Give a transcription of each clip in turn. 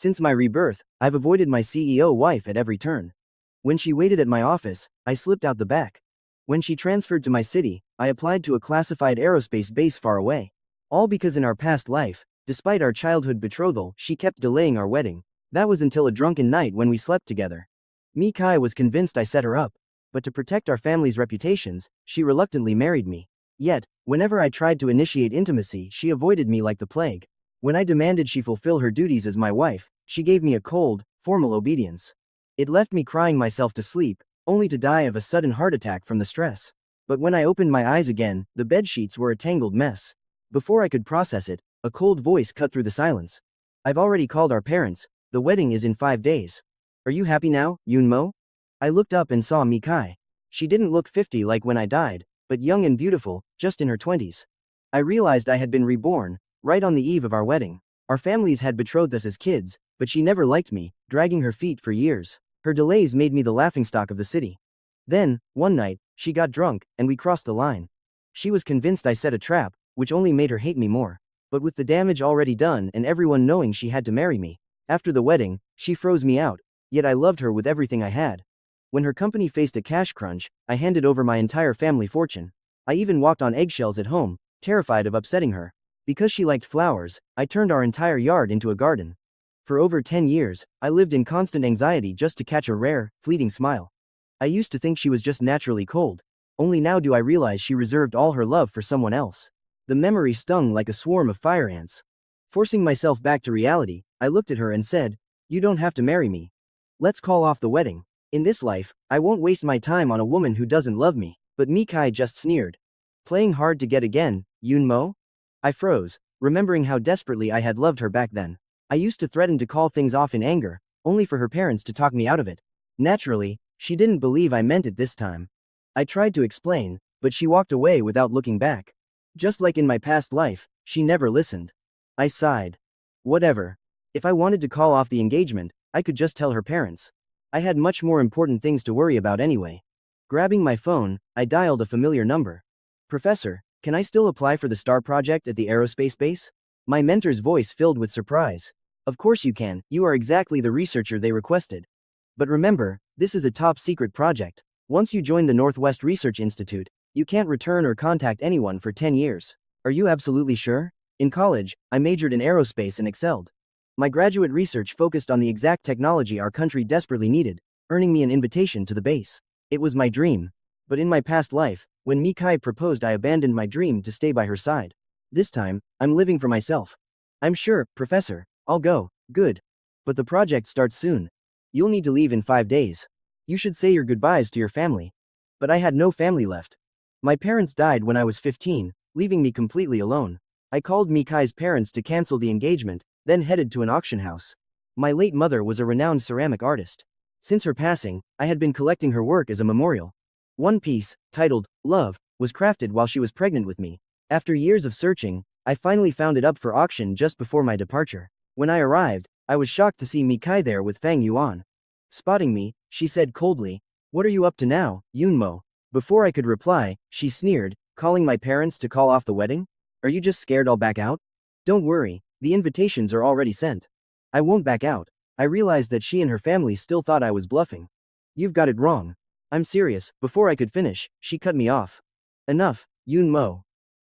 Since my rebirth, I've avoided my CEO wife at every turn. When she waited at my office, I slipped out the back. When she transferred to my city, I applied to a classified aerospace base far away. All because in our past life, despite our childhood betrothal, she kept delaying our wedding. That was until a drunken night when we slept together. Mikai was convinced I set her up, but to protect our family's reputations, she reluctantly married me. Yet, whenever I tried to initiate intimacy, she avoided me like the plague. When I demanded she fulfill her duties as my wife, she gave me a cold, formal obedience. It left me crying myself to sleep, only to die of a sudden heart attack from the stress. But when I opened my eyes again, the bedsheets were a tangled mess. Before I could process it, a cold voice cut through the silence. I've already called our parents. The wedding is in 5 days. Are you happy now, Yunmo? I looked up and saw Mikai. She didn't look 50 like when I died, but young and beautiful, just in her 20s. I realized I had been reborn, right on the eve of our wedding. Our families had betrothed us as kids, but she never liked me, dragging her feet for years. Her delays made me the laughingstock of the city. Then, one night, she got drunk, and we crossed the line. She was convinced I set a trap, which only made her hate me more. But with the damage already done and everyone knowing she had to marry me, after the wedding, she froze me out, yet I loved her with everything I had. When her company faced a cash crunch, I handed over my entire family fortune. I even walked on eggshells at home, terrified of upsetting her. Because she liked flowers, I turned our entire yard into a garden. For over 10 years, I lived in constant anxiety just to catch a rare, fleeting smile. I used to think she was just naturally cold. Only now do I realize she reserved all her love for someone else. The memory stung like a swarm of fire ants. Forcing myself back to reality, I looked at her and said, "You don't have to marry me. Let's call off the wedding. In this life, I won't waste my time on a woman who doesn't love me." But Mikai just sneered. "Playing hard to get again, Yunmo?" I froze, remembering how desperately I had loved her back then. I used to threaten to call things off in anger, only for her parents to talk me out of it. Naturally, she didn't believe I meant it this time. I tried to explain, but she walked away without looking back. Just like in my past life, she never listened. I sighed. Whatever. If I wanted to call off the engagement, I could just tell her parents. I had much more important things to worry about anyway. Grabbing my phone, I dialed a familiar number. "Professor, can I still apply for the STAR project at the Aerospace base?" My mentor's voice filled with surprise. "Of course you can, you are exactly the researcher they requested. But remember, this is a top-secret project. Once you join the Northwest Research Institute, you can't return or contact anyone for 10 years. Are you absolutely sure?" In college, I majored in aerospace and excelled. My graduate research focused on the exact technology our country desperately needed, earning me an invitation to the base. It was my dream. But in my past life, when Mikai proposed, I abandoned my dream to stay by her side. This time, I'm living for myself. "I'm sure, Professor. I'll go." "Good. But the project starts soon. You'll need to leave in 5 days. You should say your goodbyes to your family." But I had no family left. My parents died when I was 15, leaving me completely alone. I called Mikai's parents to cancel the engagement, then headed to an auction house. My late mother was a renowned ceramic artist. Since her passing, I had been collecting her work as a memorial. One piece, titled "Love," was crafted while she was pregnant with me. After years of searching, I finally found it up for auction just before my departure. When I arrived, I was shocked to see Mikai there with Fang Yuan. Spotting me, she said coldly, "What are you up to now, Yunmo?" Before I could reply, she sneered, "Calling my parents to call off the wedding? Are you just scared I'll back out?" "Don't worry, the invitations are already sent. I won't back out." I realized that she and her family still thought I was bluffing. "You've got it wrong. I'm serious." Before I could finish, she cut me off. "Enough, Yunmo."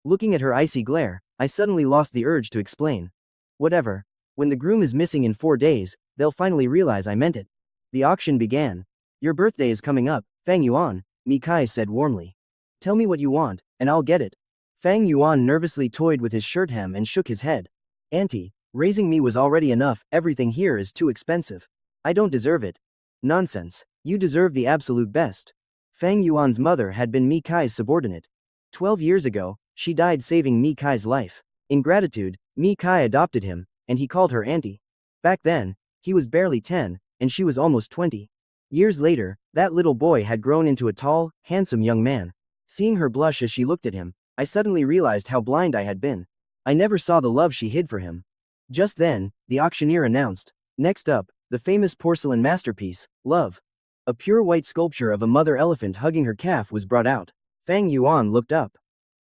Looking at her icy glare, I suddenly lost the urge to explain. "Whatever. When the groom is missing in 4 days, they'll finally realize I meant it." The auction began. "Your birthday is coming up, Fang Yuan," Mikai said warmly. "Tell me what you want, and I'll get it." Fang Yuan nervously toyed with his shirt hem and shook his head. "Auntie, raising me was already enough. Everything here is too expensive. I don't deserve it." "Nonsense. You deserve the absolute best." Fang Yuan's mother had been Mikai's subordinate. 12 years ago, she died saving Mikai's life. In gratitude, Mikai adopted him, and he called her auntie. Back then, he was barely 10, and she was almost 20. Years later, that little boy had grown into a tall, handsome young man. Seeing her blush as she looked at him, I suddenly realized how blind I had been. I never saw the love she hid for him. Just then, the auctioneer announced, "Next up, the famous porcelain masterpiece, Love." A pure white sculpture of a mother elephant hugging her calf was brought out. Fang Yuan looked up.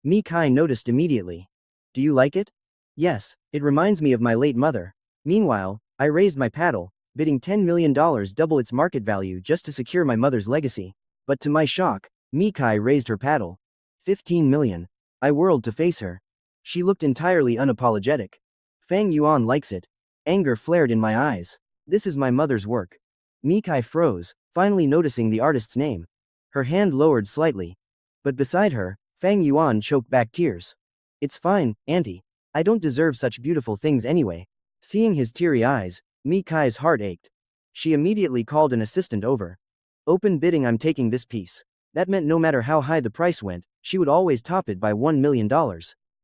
Mikai noticed immediately. "Do you like it?" "Yes, it reminds me of my late mother." Meanwhile, I raised my paddle, bidding $10 million, double its market value just to secure my mother's legacy. But to my shock, Mikai raised her paddle. 15 million. I whirled to face her. She looked entirely unapologetic. Fang Yuan likes it. Anger flared in my eyes. This is my mother's work. Mikai froze, finally noticing the artist's name. Her hand lowered slightly. But beside her, Fang Yuan choked back tears. It's fine, auntie. I don't deserve such beautiful things anyway. Seeing his teary eyes, Mikai's heart ached. She immediately called an assistant over. Open bidding, I'm taking this piece. That meant no matter how high the price went, she would always top it by $1 million.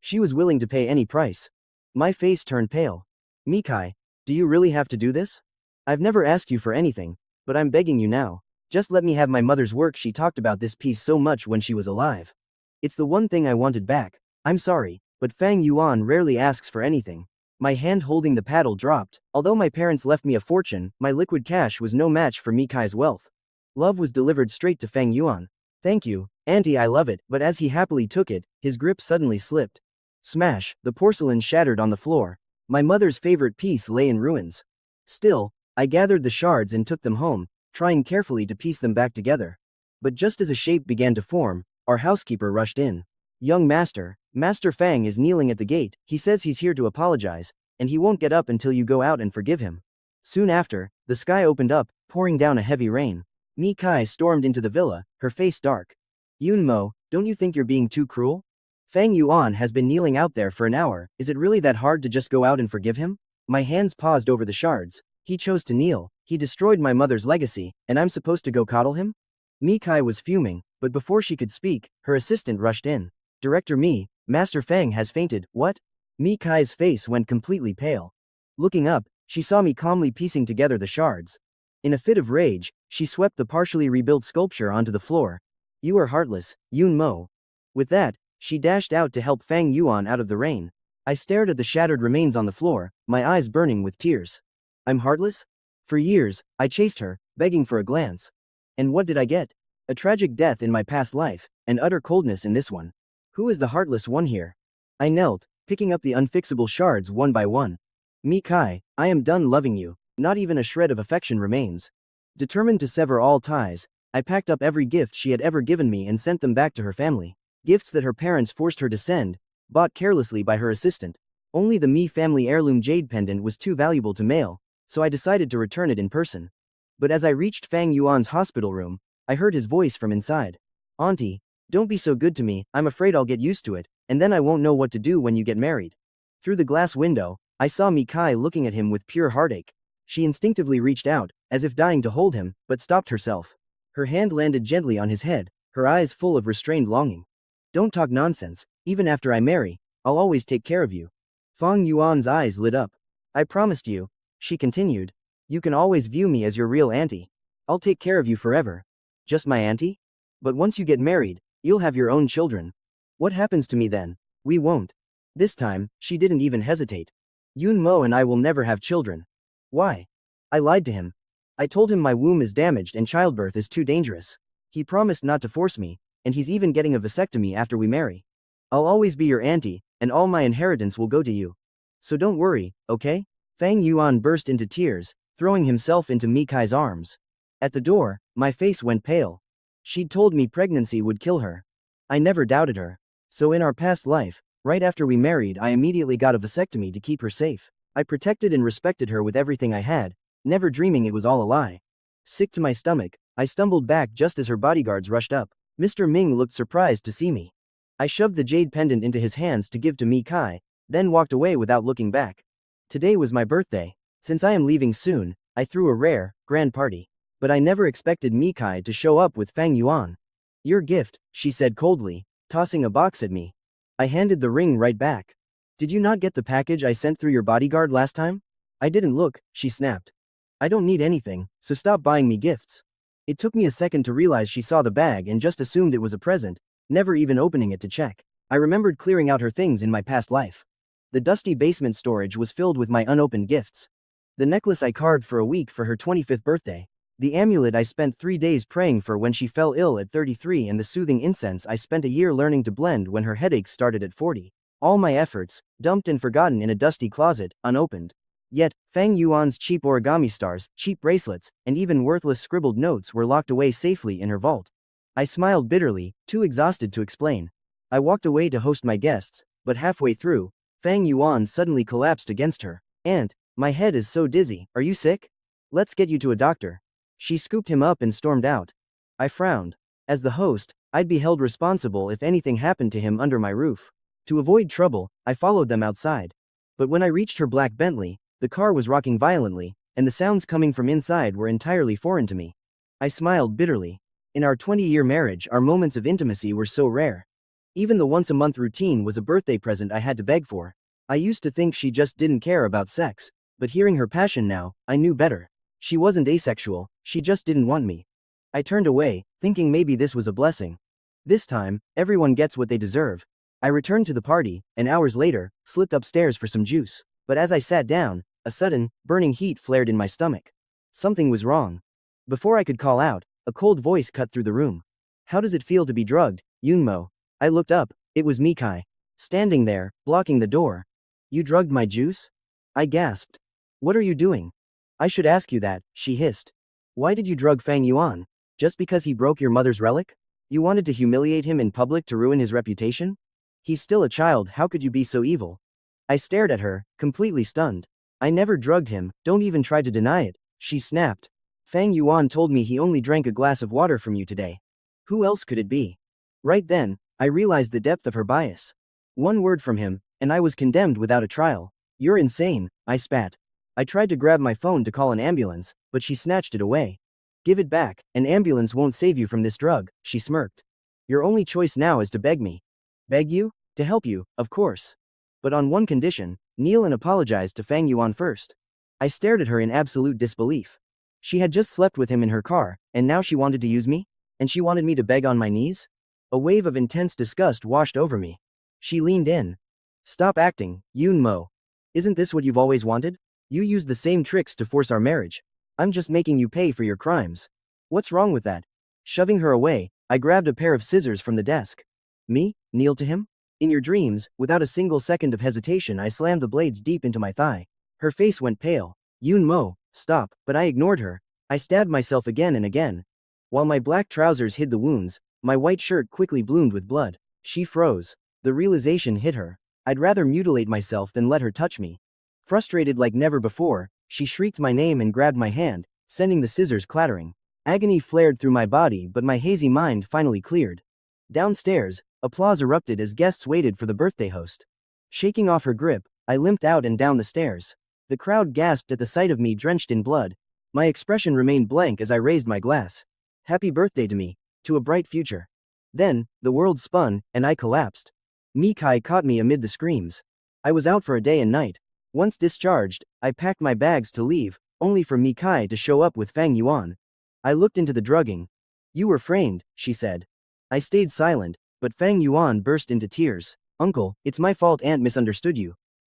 She was willing to pay any price. My face turned pale. Mikai, do you really have to do this? I've never asked you for anything, but I'm begging you now. Just let me have my mother's work. She talked about this piece so much when she was alive. It's the one thing I wanted back. I'm sorry, but Fang Yuan rarely asks for anything. My hand holding the paddle dropped. Although my parents left me a fortune, my liquid cash was no match for Mikai's wealth. Love was delivered straight to Fang Yuan. Thank you, auntie, I love it. But as he happily took it, his grip suddenly slipped. Smash, the porcelain shattered on the floor. My mother's favorite piece lay in ruins. Still, I gathered the shards and took them home, trying carefully to piece them back together. But just as a shape began to form, our housekeeper rushed in. Young master, Master Fang is kneeling at the gate. He says he's here to apologize, and he won't get up until you go out and forgive him. Soon after, the sky opened up, pouring down a heavy rain. Mikai stormed into the villa, her face dark. Yunmo, don't you think you're being too cruel? Fang Yuan has been kneeling out there for an hour. Is it really that hard to just go out and forgive him? My hands paused over the shards. He chose to kneel. He destroyed my mother's legacy, and I'm supposed to go coddle him? Mikai was fuming, but before she could speak, her assistant rushed in. Director Mi, Master Fang has fainted. What? Mikai's face went completely pale. Looking up, she saw me calmly piecing together the shards. In a fit of rage, she swept the partially rebuilt sculpture onto the floor. You are heartless, Yun Mo. With that, she dashed out to help Fang Yuan out of the rain. I stared at the shattered remains on the floor, my eyes burning with tears. I'm heartless? For years, I chased her, begging for a glance. And what did I get? A tragic death in my past life, and utter coldness in this one. Who is the heartless one here? I knelt, picking up the unfixable shards one by one. Mikai, I am done loving you. Not even a shred of affection remains. Determined to sever all ties, I packed up every gift she had ever given me and sent them back to her family. Gifts that her parents forced her to send, bought carelessly by her assistant. Only the Mi family heirloom jade pendant was too valuable to mail, so I decided to return it in person. But as I reached Fang Yuan's hospital room, I heard his voice from inside. Auntie, don't be so good to me. I'm afraid I'll get used to it, and then I won't know what to do when you get married. Through the glass window, I saw Mikai looking at him with pure heartache. She instinctively reached out, as if dying to hold him, but stopped herself. Her hand landed gently on his head, her eyes full of restrained longing. Don't talk nonsense. Even after I marry, I'll always take care of you. Fang Yuan's eyes lit up. I promised you, she continued. You can always view me as your real auntie. I'll take care of you forever. Just my auntie? But once you get married, you'll have your own children. What happens to me then? We won't. This time, she didn't even hesitate. Yun Mo and I will never have children. Why? I lied to him. I told him my womb is damaged and childbirth is too dangerous. He promised not to force me, and he's even getting a vasectomy after we marry. I'll always be your auntie, and all my inheritance will go to you. So don't worry, okay? Fang Yuan burst into tears, throwing himself into Mikai's arms. At the door, my face went pale. She'd told me pregnancy would kill her. I never doubted her. So in our past life, right after we married, I immediately got a vasectomy to keep her safe. I protected and respected her with everything I had, never dreaming it was all a lie. Sick to my stomach, I stumbled back just as her bodyguards rushed up. Mr. Ming looked surprised to see me. I shoved the jade pendant into his hands to give to Mikai, then walked away without looking back. Today was my birthday. Since I am leaving soon, I threw a rare, grand party. But I never expected Mikai to show up with Fang Yuan. Your gift, she said coldly, tossing a box at me. I handed the ring right back. Did you not get the package I sent through your bodyguard last time? I didn't look, she snapped. I don't need anything, so stop buying me gifts. It took me a second to realize she saw the bag and just assumed it was a present, never even opening it to check. I remembered clearing out her things in my past life. The dusty basement storage was filled with my unopened gifts. The necklace I carved for a week for her 25th birthday. The amulet I spent 3 days praying for when she fell ill at 33, and the soothing incense I spent a year learning to blend when her headaches started at 40. All my efforts, dumped and forgotten in a dusty closet, unopened. Yet, Fang Yuan's cheap origami stars, cheap bracelets, and even worthless scribbled notes were locked away safely in her vault. I smiled bitterly, too exhausted to explain. I walked away to host my guests, but halfway through, Fang Yuan suddenly collapsed against her. "Aunt, my head is so dizzy, are you sick? Let's get you to a doctor." She scooped him up and stormed out. I frowned. As the host, I'd be held responsible if anything happened to him under my roof. To avoid trouble, I followed them outside. But when I reached her black Bentley, the car was rocking violently, and the sounds coming from inside were entirely foreign to me. I smiled bitterly. In our 20-year marriage, our moments of intimacy were so rare. Even the once-a-month routine was a birthday present I had to beg for. I used to think she just didn't care about sex, but hearing her passion now, I knew better. She wasn't asexual, she just didn't want me. I turned away, thinking maybe this was a blessing. This time, everyone gets what they deserve. I returned to the party, and hours later, slipped upstairs for some juice. But as I sat down, a sudden, burning heat flared in my stomach. Something was wrong. Before I could call out, a cold voice cut through the room. "How does it feel to be drugged, Yunmo?" I looked up, it was Mikai. Standing there, blocking the door. "You drugged my juice?" I gasped. "What are you doing?" "I should ask you that," she hissed. "Why did you drug Fang Yuan? Just because he broke your mother's relic? You wanted to humiliate him in public to ruin his reputation? He's still a child, how could you be so evil?" I stared at her, completely stunned. "I never drugged him, don't even try to deny it," she snapped. "Fang Yuan told me he only drank a glass of water from you today. Who else could it be?" Right then, I realized the depth of her bias. One word from him, and I was condemned without a trial. "You're insane," I spat. I tried to grab my phone to call an ambulance, but she snatched it away. "Give it back, an ambulance won't save you from this drug," she smirked. "Your only choice now is to beg me." "Beg you? To help you, of course. But on one condition, kneel and apologize to Fang Yuan first." I stared at her in absolute disbelief. She had just slept with him in her car, and now she wanted to use me? And she wanted me to beg on my knees? A wave of intense disgust washed over me. She leaned in. "Stop acting, Yunmo. Isn't this what you've always wanted? You used the same tricks to force our marriage. I'm just making you pay for your crimes. What's wrong with that?" Shoving her away, I grabbed a pair of scissors from the desk. "Me? Kneel to him? In your dreams?" Without a single second of hesitation, I slammed the blades deep into my thigh. Her face went pale. "Yunmo, stop," but I ignored her. I stabbed myself again and again. While my black trousers hid the wounds, my white shirt quickly bloomed with blood. She froze. The realization hit her. I'd rather mutilate myself than let her touch me. Frustrated like never before, she shrieked my name and grabbed my hand, sending the scissors clattering. Agony flared through my body, but my hazy mind finally cleared. Downstairs, applause erupted as guests waited for the birthday host. Shaking off her grip, I limped out and down the stairs. The crowd gasped at the sight of me drenched in blood. My expression remained blank as I raised my glass. Happy birthday to me, to a bright future. Then, the world spun, and I collapsed. Mikai caught me amid the screams. I was out for a day and night. Once discharged, I packed my bags to leave, only for Mikai to show up with Fang Yuan. I looked into the drugging. "You were framed," she said. I stayed silent, but Fang Yuan burst into tears. "Uncle, it's my fault Aunt misunderstood you.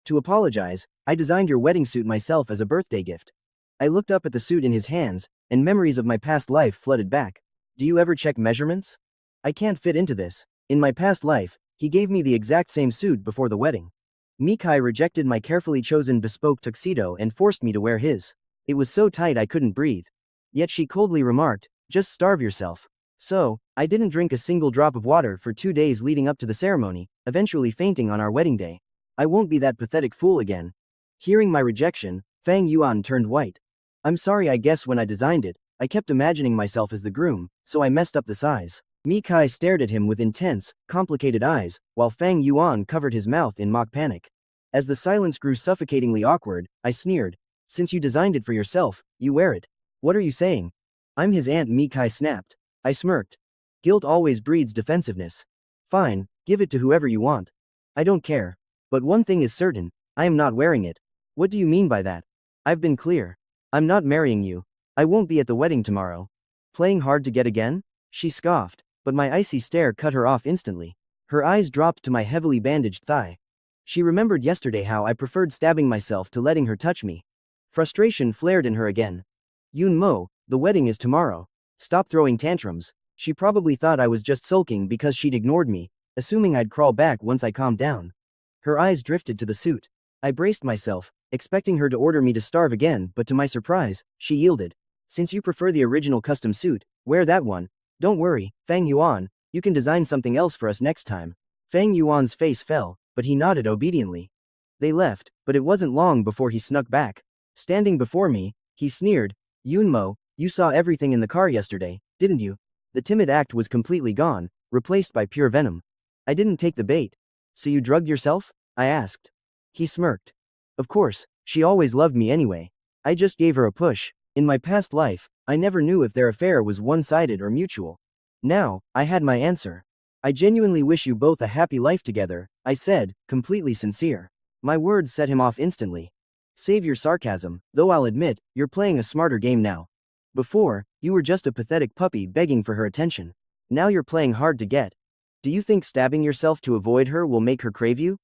To apologize, I designed your wedding suit myself as a birthday gift." I looked up at the suit in his hands, and memories of my past life flooded back. "Do you ever check measurements? I can't fit into this. In my past life, he gave me the exact same suit before the wedding." Mikai rejected my carefully chosen bespoke tuxedo and forced me to wear his. It was so tight I couldn't breathe. Yet she coldly remarked, "Just starve yourself." So, I didn't drink a single drop of water for 2 days leading up to the ceremony, eventually fainting on our wedding day. I won't be that pathetic fool again. Hearing my rejection, Fang Yuan turned white. "I'm sorry, I guess when I designed it, I kept imagining myself as the groom, so I messed up the size." Mikai stared at him with intense, complicated eyes, while Fang Yuan covered his mouth in mock panic. As the silence grew suffocatingly awkward, I sneered. "Since you designed it for yourself, you wear it. What are you saying?" "I'm his aunt," Mikai snapped. I smirked. Guilt always breeds defensiveness. "Fine, give it to whoever you want. I don't care. But one thing is certain, I am not wearing it." "What do you mean by that?" "I've been clear. I'm not marrying you. I won't be at the wedding tomorrow." "Playing hard to get again?" She scoffed, but my icy stare cut her off instantly. Her eyes dropped to my heavily bandaged thigh. She remembered yesterday how I preferred stabbing myself to letting her touch me. Frustration flared in her again. "Yunmo, the wedding is tomorrow. Stop throwing tantrums." She probably thought I was just sulking because she'd ignored me, assuming I'd crawl back once I calmed down. Her eyes drifted to the suit. I braced myself, expecting her to order me to starve again, but to my surprise, she yielded. Since you prefer the original custom suit, wear that one. Don't worry, Fang Yuan, you can design something else for us next time. Fang Yuan's face fell, but he nodded obediently. They left, but it wasn't long before he snuck back. Standing before me, he sneered, Yunmo, you saw everything in the car yesterday, didn't you? The timid act was completely gone, replaced by pure venom. I didn't take the bait. So you drugged yourself? I asked. He smirked. Of course, she always loved me anyway. I just gave her a push. In my past life, I never knew if their affair was one-sided or mutual. Now, I had my answer. I genuinely wish you both a happy life together, I said, completely sincere. My words set him off instantly. Save your sarcasm, though I'll admit, you're playing a smarter game now. Before, you were just a pathetic puppy begging for her attention. Now you're playing hard to get. Do you think stabbing yourself to avoid her will make her crave you?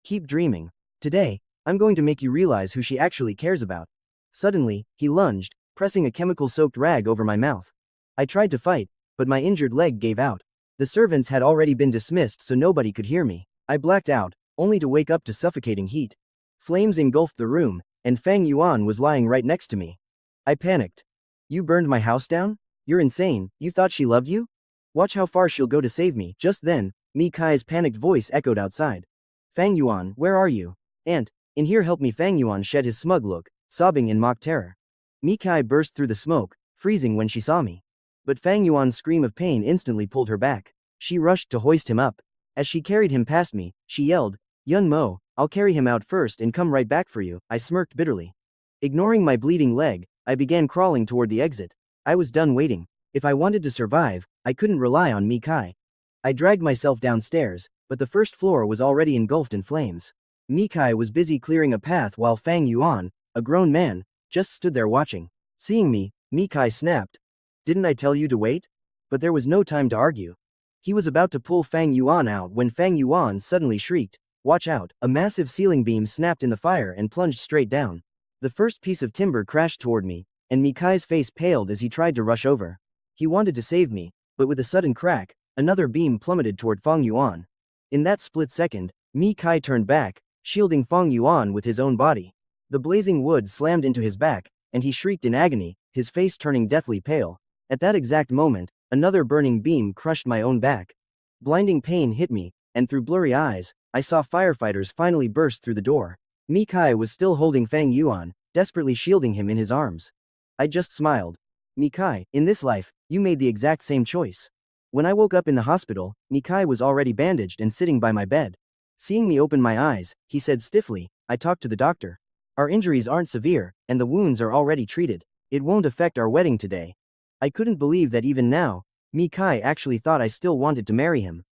Keep dreaming. Today, I'm going to make you realize who she actually cares about. Suddenly, he lunged, pressing a chemical-soaked rag over my mouth. I tried to fight, but my injured leg gave out. The servants had already been dismissed so nobody could hear me. I blacked out, only to wake up to suffocating heat. Flames engulfed the room, and Fang Yuan was lying right next to me. I panicked. You burned my house down? You're insane, you thought she loved you? Watch how far she'll go to save me. Just then, Mi Kai's panicked voice echoed outside. Fang Yuan, where are you? Aunt, in here, help me. Fang Yuan shed his smug look, sobbing in mock terror. Mi Kai burst through the smoke, freezing when she saw me. But Fang Yuan's scream of pain instantly pulled her back. She rushed to hoist him up. As she carried him past me, she yelled, Yun Mo, I'll carry him out first and come right back for you. I smirked bitterly. Ignoring my bleeding leg, I began crawling toward the exit. I was done waiting. If I wanted to survive, I couldn't rely on Mi Kai. I dragged myself downstairs, but the first floor was already engulfed in flames. Mi Kai was busy clearing a path while Fang Yuan, a grown man, just stood there watching. Seeing me, Mi Kai snapped. Didn't I tell you to wait? But there was no time to argue. He was about to pull Fang Yuan out when Fang Yuan suddenly shrieked, Watch out! A massive ceiling beam snapped in the fire and plunged straight down. The first piece of timber crashed toward me, and Mi Kai's face paled as he tried to rush over. He wanted to save me, but with a sudden crack, another beam plummeted toward Fang Yuan. In that split second, Mi Kai turned back, shielding Fang Yuan with his own body. The blazing wood slammed into his back, and he shrieked in agony, his face turning deathly pale. At that exact moment, another burning beam crushed my own back. Blinding pain hit me, and through blurry eyes, I saw firefighters finally burst through the door. Mi Kai was still holding Fang Yuan, desperately shielding him in his arms. I just smiled. Mi Kai, in this life, you made the exact same choice. When I woke up in the hospital, Mi Kai was already bandaged and sitting by my bed. Seeing me open my eyes, he said stiffly, I talked to the doctor. Our injuries aren't severe, and the wounds are already treated. It won't affect our wedding today. I couldn't believe that even now, Mi Kai actually thought I still wanted to marry him.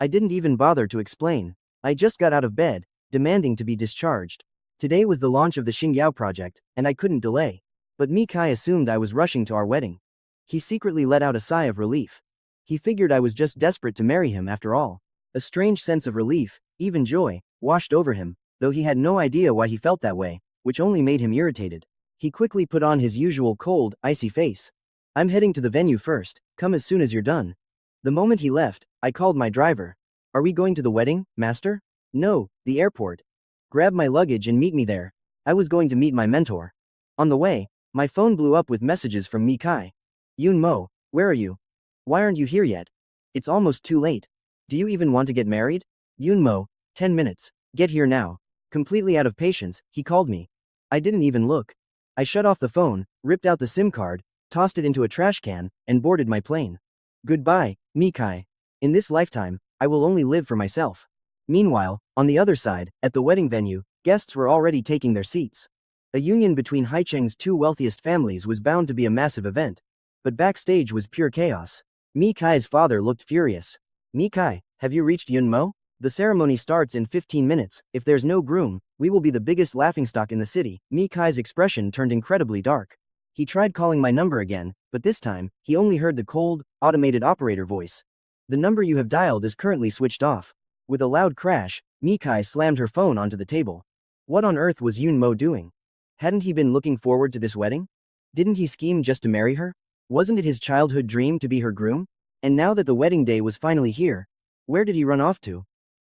I didn't even bother to explain. I just got out of bed, demanding to be discharged. Today was the launch of the Xingyao project, and I couldn't delay. But Mi Kai assumed I was rushing to our wedding. He secretly let out a sigh of relief. He figured I was just desperate to marry him after all. A strange sense of relief, even joy, washed over him, though he had no idea why he felt that way, which only made him irritated. He quickly put on his usual cold, icy face. I'm heading to the venue first, come as soon as you're done. The moment he left, I called my driver. Are we going to the wedding, master? No, the airport. Grab my luggage and meet me there. I was going to meet my mentor. On the way, my phone blew up with messages from Mi Kai. Yun Mo, where are you? Why aren't you here yet? It's almost too late. Do you even want to get married? Yun Mo, 10 minutes. Get here now. Completely out of patience, he called me. I didn't even look. I shut off the phone, ripped out the SIM card, tossed it into a trash can, and boarded my plane. Goodbye, Mi Kai. In this lifetime, I will only live for myself. Meanwhile, on the other side, at the wedding venue, guests were already taking their seats. A union between Haicheng's two wealthiest families was bound to be a massive event. But backstage was pure chaos. Mi Kai's father looked furious. Mi Kai, have you reached Yun Mo? The ceremony starts in 15 minutes. If there's no groom, we will be the biggest laughingstock in the city. Mi Kai's expression turned incredibly dark. He tried calling my number again, but this time, he only heard the cold, automated operator voice. The number you have dialed is currently switched off. With a loud crash, Mi Kai slammed her phone onto the table. What on earth was Yun Mo doing? Hadn't he been looking forward to this wedding? Didn't he scheme just to marry her? Wasn't it his childhood dream to be her groom? And now that the wedding day was finally here, where did he run off to?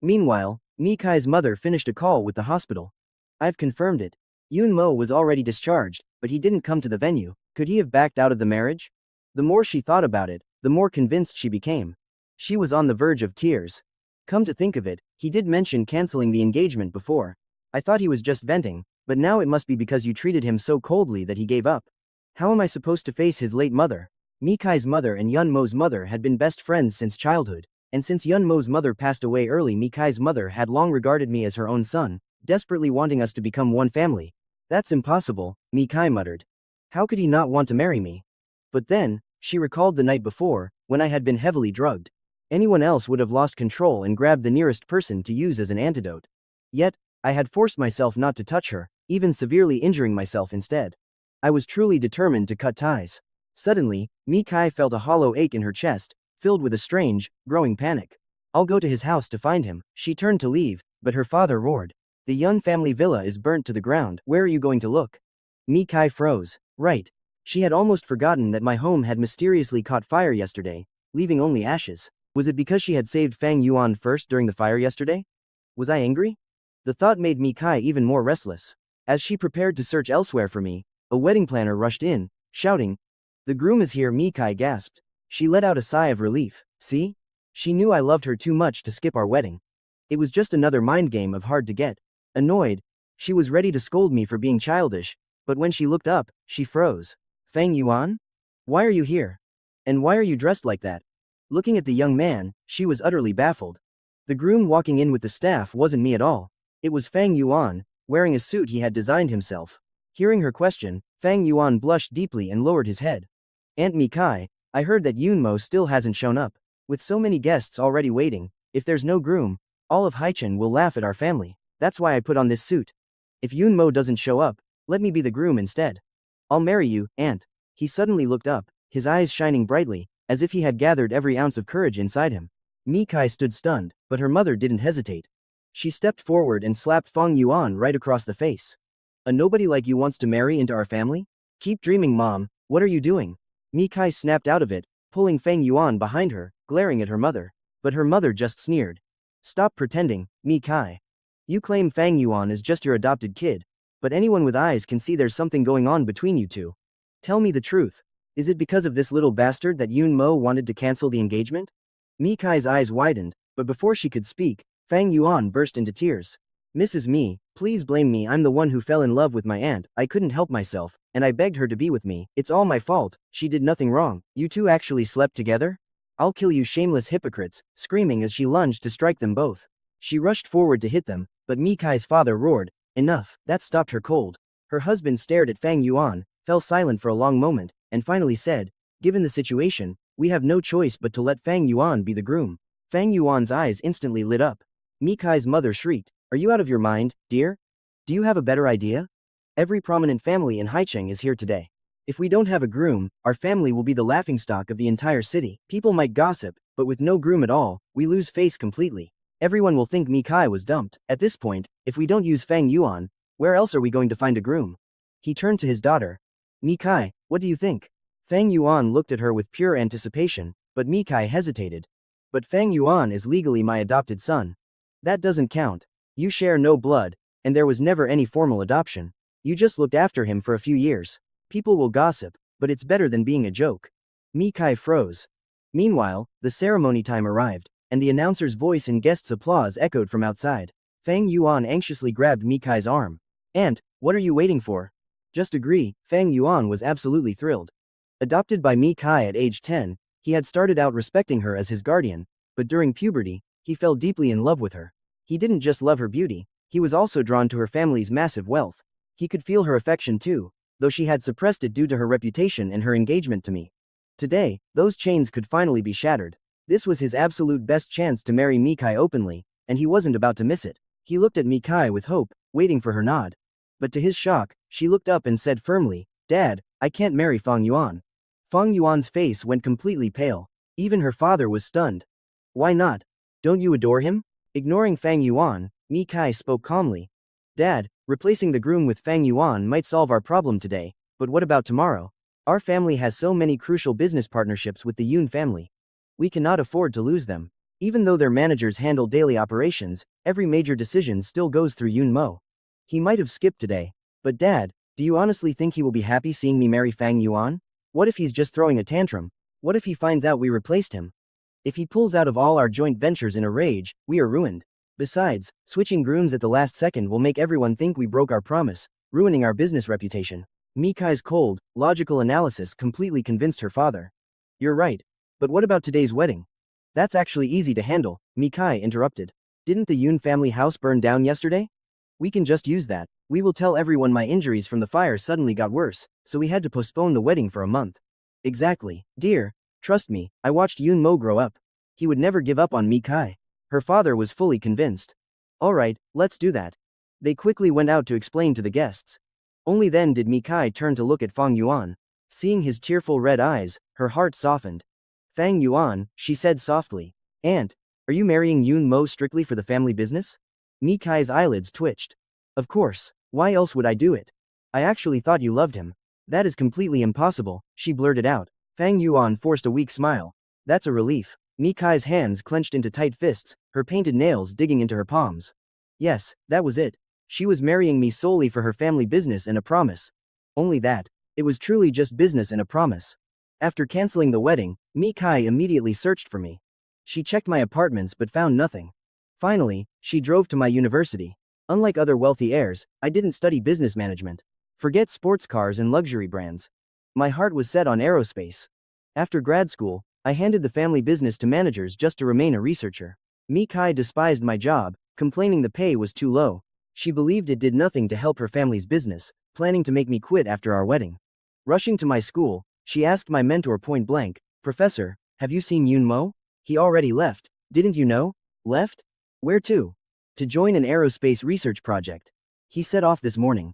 Meanwhile, Mi Kai's mother finished a call with the hospital. I've confirmed it. Yun Mo was already discharged, but he didn't come to the venue. Could he have backed out of the marriage? The more she thought about it, the more convinced she became. She was on the verge of tears. Come to think of it, he did mention canceling the engagement before. I thought he was just venting, but now it must be because you treated him so coldly that he gave up. How am I supposed to face his late mother? Mikai's mother and Yun Mo's mother had been best friends since childhood, and since Yun Mo's mother passed away early, Mikai's mother had long regarded me as her own son, desperately wanting us to become one family. That's impossible, Mikai muttered. How could he not want to marry me? But then, she recalled the night before, when I had been heavily drugged. Anyone else would have lost control and grabbed the nearest person to use as an antidote. Yet, I had forced myself not to touch her, even severely injuring myself instead. I was truly determined to cut ties. Suddenly, Mikai felt a hollow ache in her chest, filled with a strange, growing panic. I'll go to his house to find him. She turned to leave, but her father roared. The Yun family villa is burnt to the ground. Where are you going to look? Mikai froze. Right. She had almost forgotten that my home had mysteriously caught fire yesterday, leaving only ashes. Was it because she had saved Fang Yuan first during the fire yesterday? Was I angry? The thought made Mikai even more restless. As she prepared to search elsewhere for me, a wedding planner rushed in, shouting, "The groom is here!" Mikai gasped. She let out a sigh of relief. See? She knew I loved her too much to skip our wedding. It was just another mind game of hard to get. Annoyed, she was ready to scold me for being childish, but when she looked up, she froze. Fang Yuan? Why are you here? And why are you dressed like that? Looking at the young man, she was utterly baffled. The groom walking in with the staff wasn't me at all. It was Fang Yuan, wearing a suit he had designed himself. Hearing her question, Fang Yuan blushed deeply and lowered his head. Aunt Mikai, I heard that Yun Mo still hasn't shown up. With so many guests already waiting, if there's no groom, all of Haichen will laugh at our family. That's why I put on this suit. If Yun Mo doesn't show up, let me be the groom instead. I'll marry you, aunt. He suddenly looked up, his eyes shining brightly, as if he had gathered every ounce of courage inside him. Mikai stood stunned, but her mother didn't hesitate. She stepped forward and slapped Fang Yuan right across the face. A nobody like you wants to marry into our family? Keep dreaming, Mom. What are you doing? Mikai snapped out of it, pulling Fang Yuan behind her, glaring at her mother. But her mother just sneered. Stop pretending, Mikai. You claim Fang Yuan is just your adopted kid, but anyone with eyes can see there's something going on between you two. Tell me the truth. Is it because of this little bastard that Yun Mo wanted to cancel the engagement? Mikai's eyes widened, but before she could speak, Fang Yuan burst into tears. Mrs. Mi, please blame me. I'm the one who fell in love with my aunt. I couldn't help myself, and I begged her to be with me. It's all my fault. She did nothing wrong. You two actually slept together? I'll kill you shameless hypocrites, screaming as she lunged to strike them both. She rushed forward to hit them, but Mikai's father roared, enough. That stopped her cold. Her husband stared at Fang Yuan, fell silent for a long moment, and finally said, given the situation, we have no choice but to let Fang Yuan be the groom. Fang Yuan's eyes instantly lit up. Mikai's mother shrieked, are you out of your mind, dear? Do you have a better idea? Every prominent family in Haicheng is here today. If we don't have a groom, our family will be the laughingstock of the entire city. People might gossip, but with no groom at all, we lose face completely. Everyone will think Mikai was dumped. At this point, if we don't use Fang Yuan, where else are we going to find a groom? He turned to his daughter. Mikai, what do you think? Fang Yuan looked at her with pure anticipation, but Mikai hesitated. But Fang Yuan is legally my adopted son. That doesn't count. You share no blood, and there was never any formal adoption. You just looked after him for a few years. People will gossip, but it's better than being a joke. Mikai froze. Meanwhile, the ceremony time arrived, and the announcer's voice and guests' applause echoed from outside. Fang Yuan anxiously grabbed Mikai's arm. Aunt, what are you waiting for? Just agree. Fang Yuan was absolutely thrilled. Adopted by Mikai at age 10, he had started out respecting her as his guardian, but during puberty, he fell deeply in love with her. He didn't just love her beauty, he was also drawn to her family's massive wealth. He could feel her affection too, though she had suppressed it due to her reputation and her engagement to me. Today, those chains could finally be shattered. This was his absolute best chance to marry Mikai openly, and he wasn't about to miss it. He looked at Mikai with hope, waiting for her nod. But to his shock, she looked up and said firmly, Dad, I can't marry Fang Yuan. Fang Yuan's face went completely pale. Even her father was stunned. Why not? Don't you adore him? Ignoring Fang Yuan, Mikai spoke calmly. Dad, replacing the groom with Fang Yuan might solve our problem today, but what about tomorrow? Our family has so many crucial business partnerships with the Yun family. We cannot afford to lose them. Even though their managers handle daily operations, every major decision still goes through Yun Mo. He might have skipped today, But Dad, do you honestly think he will be happy seeing me marry Fang Yuan? What if he's just throwing a tantrum? What if he finds out we replaced him? If he pulls out of all our joint ventures in a rage, we are ruined. Besides, switching grooms at the last second will make everyone think we broke our promise, ruining our business reputation. Mikai's cold, logical analysis completely convinced her father. You're right. But what about today's wedding? That's actually easy to handle, Mikai interrupted. Didn't the Yun family house burn down yesterday? We can just use that. We will tell everyone my injuries from the fire suddenly got worse, so we had to postpone the wedding for a month. Exactly, dear. Trust me, I watched Yun Mo grow up. He would never give up on Mikai. Her father was fully convinced. Alright, let's do that. They quickly went out to explain to the guests. Only then did Mikai turn to look at Fang Yuan. Seeing his tearful red eyes, her heart softened. Fang Yuan, she said softly. Aunt, are you marrying Yun Mo strictly for the family business? Mikai's eyelids twitched. Of course, why else would I do it? I actually thought you loved him. That is completely impossible, she blurted out. Fang Yuan forced a weak smile. That's a relief. Mikai's hands clenched into tight fists, her painted nails digging into her palms. Yes, that was it. She was marrying me solely for her family business and a promise. Only that. It was truly just business and a promise. After canceling the wedding, Mikai immediately searched for me. She checked my apartments but found nothing. Finally, she drove to my university. Unlike other wealthy heirs, I didn't study business management. Forget sports cars and luxury brands. My heart was set on aerospace. After grad school, I handed the family business to managers just to remain a researcher. Mikai despised my job, complaining the pay was too low. She believed it did nothing to help her family's business, planning to make me quit after our wedding. Rushing to my school, she asked my mentor point blank, Professor, have you seen Yun Mo? He already left, didn't you know? Left? Where to? To join an aerospace research project. He set off this morning.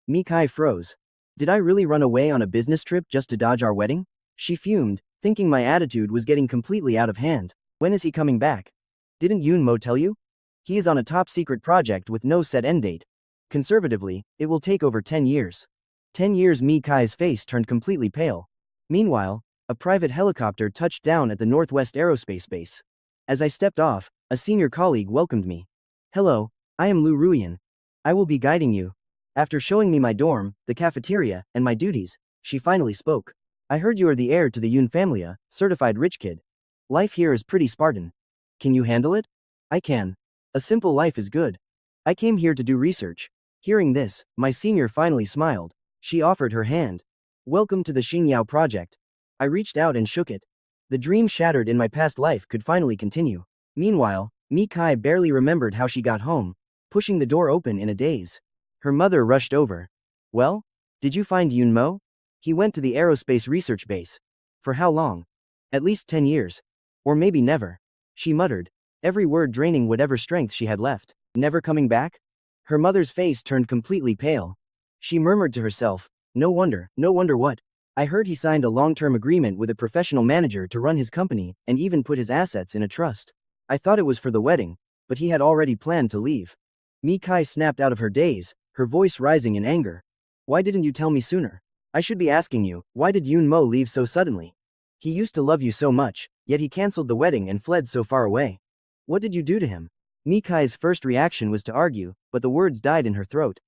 Mikai froze. Did I really run away on a business trip just to dodge our wedding? She fumed, thinking my attitude was getting completely out of hand. When is he coming back? Didn't Yun Mo tell you? He is on a top-secret project with no set end date. Conservatively, it will take over 10 years. 10 years. Mikai's face turned completely pale. Meanwhile, a private helicopter touched down at the Northwest Aerospace base. As I stepped off, a senior colleague welcomed me. Hello, I am Lu Ruyan. I will be guiding you. After showing me my dorm, the cafeteria, and my duties, she finally spoke. I heard you are the heir to the Yun family, a certified rich kid. Life here is pretty Spartan. Can you handle it? I can. A simple life is good. I came here to do research. Hearing this, my senior finally smiled. She offered her hand. Welcome to the Xingyao project. I reached out and shook it. The dream shattered in my past life could finally continue. Meanwhile, Mikai barely remembered how she got home, pushing the door open in a daze. Her mother rushed over. Well? Did you find Yun Mo? He went to the aerospace research base. For how long? At least 10 years. Or maybe never. She muttered, every word draining whatever strength she had left. Never coming back? Her mother's face turned completely pale. She murmured to herself, no wonder what? I heard he signed a long-term agreement with a professional manager to run his company and even put his assets in a trust. I thought it was for the wedding, but he had already planned to leave. Mikai snapped out of her daze, her voice rising in anger. Why didn't you tell me sooner? I should be asking you, why did Yun Mo leave so suddenly? He used to love you so much, yet he cancelled the wedding and fled so far away. What did you do to him? Mikai's first reaction was to argue, but the words died in her throat.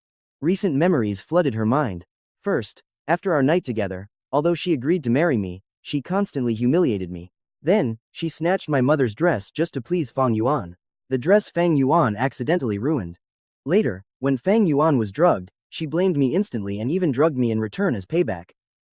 Recent memories flooded her mind. First, after our night together, although she agreed to marry me, she constantly humiliated me. Then, she snatched my mother's dress just to please Fang Yuan. The dress Fang Yuan accidentally ruined. Later, when Fang Yuan was drugged, she blamed me instantly and even drugged me in return as payback.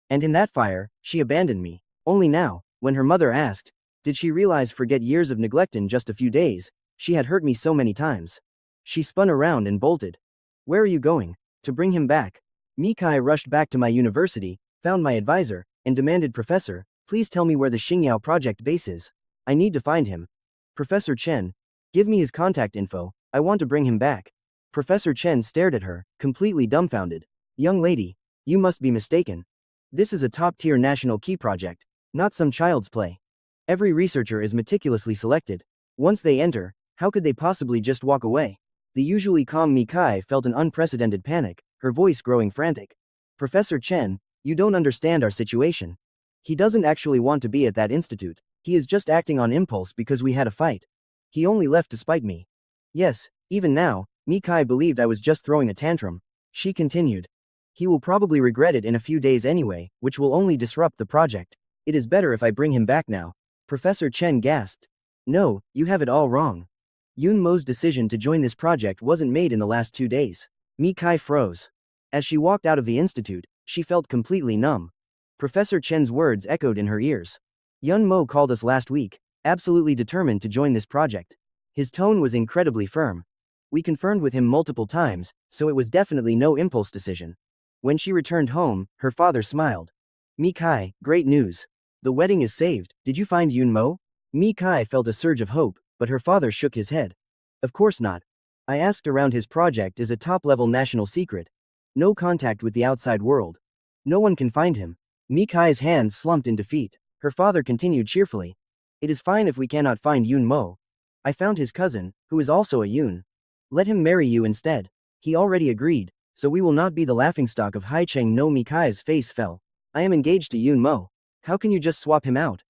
And in that fire, she abandoned me. Only now, when her mother asked, did she realize forget years of neglect in just a few days, she had hurt me so many times. She spun around and bolted. Where are you going? To bring him back. Mikai rushed back to my university, found my advisor, and demanded, Professor, please tell me where the Xingyao project base is. I need to find him. Professor Chen, give me his contact info, I want to bring him back. Professor Chen stared at her, completely dumbfounded. Young lady, you must be mistaken. This is a top-tier national key project, not some child's play. Every researcher is meticulously selected. Once they enter, how could they possibly just walk away? The usually calm Mikai felt an unprecedented panic, her voice growing frantic. Professor Chen, you don't understand our situation. He doesn't actually want to be at that institute. He is just acting on impulse because we had a fight. He only left to spite me. Yes, even now, Mikai believed I was just throwing a tantrum. She continued. He will probably regret it in a few days anyway, which will only disrupt the project. It is better if I bring him back now. Professor Chen gasped. No, you have it all wrong. Yun Mo's decision to join this project wasn't made in the last 2 days. Mi Kai froze. As she walked out of the institute, she felt completely numb. Professor Chen's words echoed in her ears. Yun Mo called us last week, absolutely determined to join this project. His tone was incredibly firm. We confirmed with him multiple times, so it was definitely no impulse decision. When she returned home, her father smiled. Mi Kai, great news. The wedding is saved. Did you find Yun Mo? Mi Kai felt a surge of hope, but her father shook his head. Of course not. I asked around. His project is a top-level national secret. No contact with the outside world. No one can find him. Mi Kai's hands slumped in defeat. Her father continued cheerfully. It is fine if we cannot find Yun Mo. I found his cousin, who is also a Yun. Let him marry you instead. He already agreed, so we will not be the laughingstock of Haicheng. No, Mi Kai's face fell. I am engaged to Yun Mo. How can you just swap him out?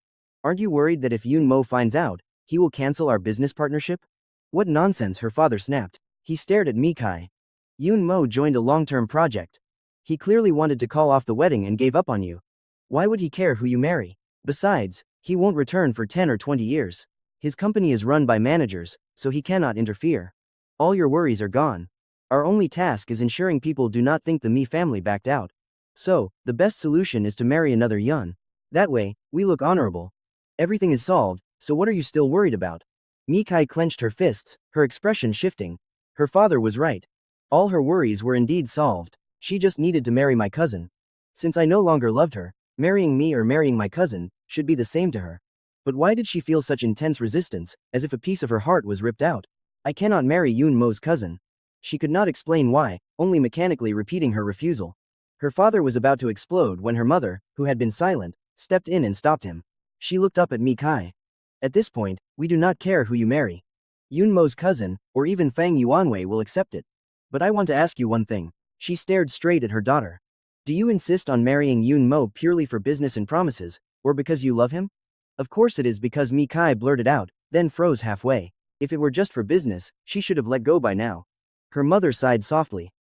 Aren't you worried that if Yun Mo finds out, he will cancel our business partnership? What nonsense, her father snapped. He stared at Mi Kai. Yun Mo joined a long-term project. He clearly wanted to call off the wedding and gave up on you. Why would he care who you marry? Besides, he won't return for 10 or 20 years. His company is run by managers, so he cannot interfere. All your worries are gone. Our only task is ensuring people do not think the Mi family backed out. So, the best solution is to marry another Yun. That way, we look honorable. Everything is solved, so what are you still worried about? Mi Kai clenched her fists, her expression shifting. Her father was right. All her worries were indeed solved. She just needed to marry my cousin. Since I no longer loved her, marrying me or marrying my cousin should be the same to her. But why did she feel such intense resistance, as if a piece of her heart was ripped out? I cannot marry Yun Mo's cousin. She could not explain why, only mechanically repeating her refusal. Her father was about to explode when her mother, who had been silent, stepped in and stopped him. She looked up at Mi Kai. At this point, we do not care who you marry. Yun Mo's cousin, or even Fang Yuanwei will accept it. But I want to ask you one thing. She stared straight at her daughter. Do you insist on marrying Yun Mo purely for business and promises, or because you love him? Of course it is because. Mi Kai blurted out, then froze halfway. If it were just for business, she should have let go by now. Her mother sighed softly.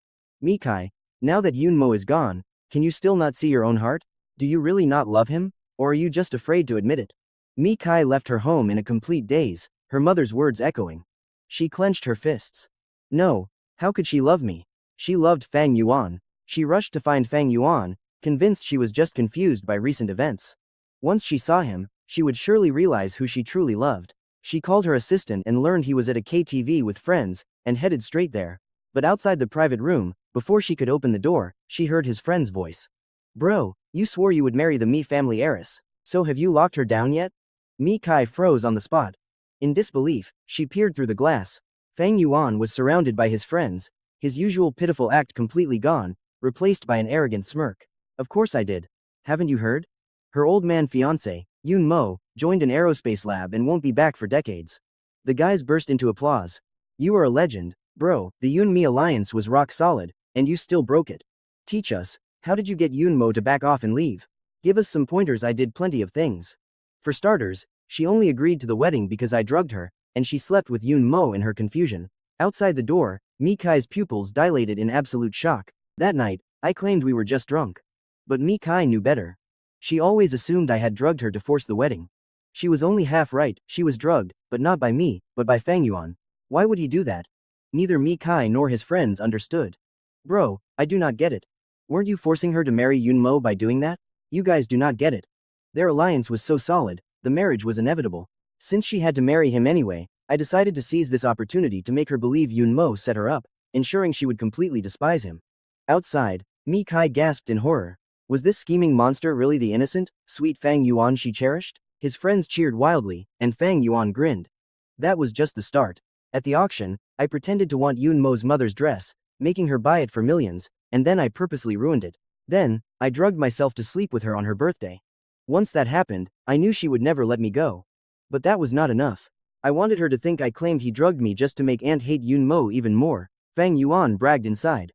Mi Kai, now that Yun Mo is gone, can you still not see your own heart? Do you really not love him, or are you just afraid to admit it? Mi Kai left her home in a complete daze, her mother's words echoing. She clenched her fists. No, how could she love me? She loved Fang Yuan. She rushed to find Fang Yuan, convinced she was just confused by recent events. Once she saw him, she would surely realize who she truly loved. She called her assistant and learned he was at a KTV with friends, and headed straight there. But outside the private room, before she could open the door, she heard his friend's voice. Bro, you swore you would marry the Mi family heiress. So have you locked her down yet? Mi Kai froze on the spot. In disbelief, she peered through the glass. Fang Yuan was surrounded by his friends, his usual pitiful act completely gone, replaced by an arrogant smirk. Of course I did. Haven't you heard? Her old man fiancé, Yun Mo, joined an aerospace lab and won't be back for decades. The guys burst into applause. You are a legend, bro. The Yun-Mi alliance was rock solid, and you still broke it. Teach us, how did you get Yun Mo to back off and leave? Give us some pointers. I did plenty of things. For starters, she only agreed to the wedding because I drugged her, and she slept with Yun Mo in her confusion. Outside the door, Mi Kai's pupils dilated in absolute shock. That night, I claimed we were just drunk. But Mi Kai knew better. She always assumed I had drugged her to force the wedding. She was only half right. She was drugged, but not by me, but by Fang Yuan. Why would he do that? Neither Mi Kai nor his friends understood. Bro, I do not get it. Weren't you forcing her to marry Yun Mo by doing that? You guys do not get it. Their alliance was so solid, the marriage was inevitable. Since she had to marry him anyway, I decided to seize this opportunity to make her believe Yun Mo set her up, ensuring she would completely despise him. Outside, Mi Kai gasped in horror. Was this scheming monster really the innocent, sweet Fang Yuan she cherished? His friends cheered wildly, and Fang Yuan grinned. That was just the start. At the auction, I pretended to want Yun Mo's mother's dress, making her buy it for millions, and then I purposely ruined it. Then, I drugged myself to sleep with her on her birthday. Once that happened, I knew she would never let me go. But that was not enough. I wanted her to think I claimed he drugged me just to make Aunt hate Yun Mo even more, Fang Yuan bragged inside.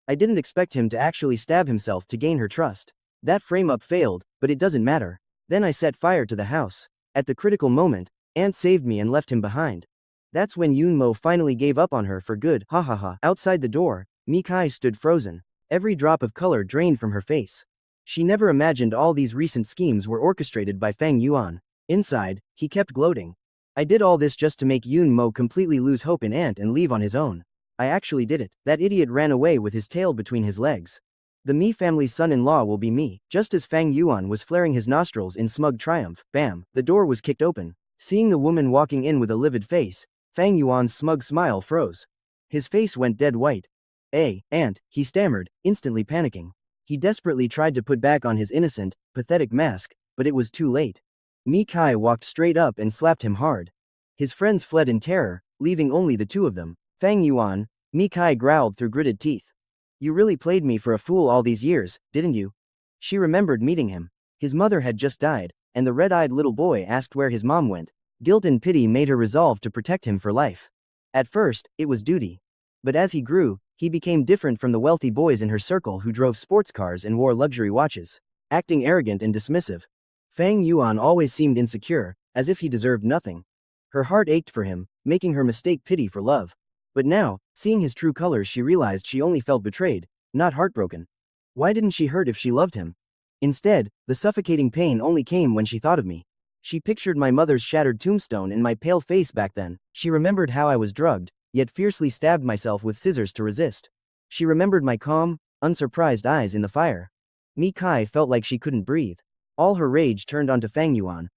I didn't expect him to actually stab himself to gain her trust. That frame-up failed, but it doesn't matter. Then I set fire to the house. At the critical moment, Aunt saved me and left him behind. That's when Yun Mo finally gave up on her for good. Ha ha ha. Outside the door, Mi Kai stood frozen. Every drop of color drained from her face. She never imagined all these recent schemes were orchestrated by Fang Yuan. Inside, he kept gloating. I did all this just to make Yun Mo completely lose hope in Ant and leave on his own. I actually did it. That idiot ran away with his tail between his legs. The Mi family's son-in-law will be me. Just as Fang Yuan was flaring his nostrils in smug triumph, bam, the door was kicked open. Seeing the woman walking in with a livid face, Fang Yuan's smug smile froze. His face went dead white. Aunt, he stammered, instantly panicking. He desperately tried to put back on his innocent, pathetic mask, but it was too late. Mi Kai walked straight up and slapped him hard. His friends fled in terror, leaving only the two of them. Fang Yuan, Mi Kai growled through gritted teeth. You really played me for a fool all these years, didn't you? She remembered meeting him. His mother had just died, and the red-eyed little boy asked where his mom went. Guilt and pity made her resolve to protect him for life. At first, it was duty. But as he grew, he became different from the wealthy boys in her circle who drove sports cars and wore luxury watches, acting arrogant and dismissive. Fang Yuan always seemed insecure, as if he deserved nothing. Her heart ached for him, making her mistake pity for love. But now, seeing his true colors, she realized she only felt betrayed, not heartbroken. Why didn't she hurt if she loved him? Instead, the suffocating pain only came when she thought of me. She pictured my mother's shattered tombstone and my pale face back then. She remembered how I was drugged, yet fiercely stabbed myself with scissors to resist. She remembered my calm, unsurprised eyes in the fire. Mi Kai felt like she couldn't breathe. All her rage turned onto Fang Yuan.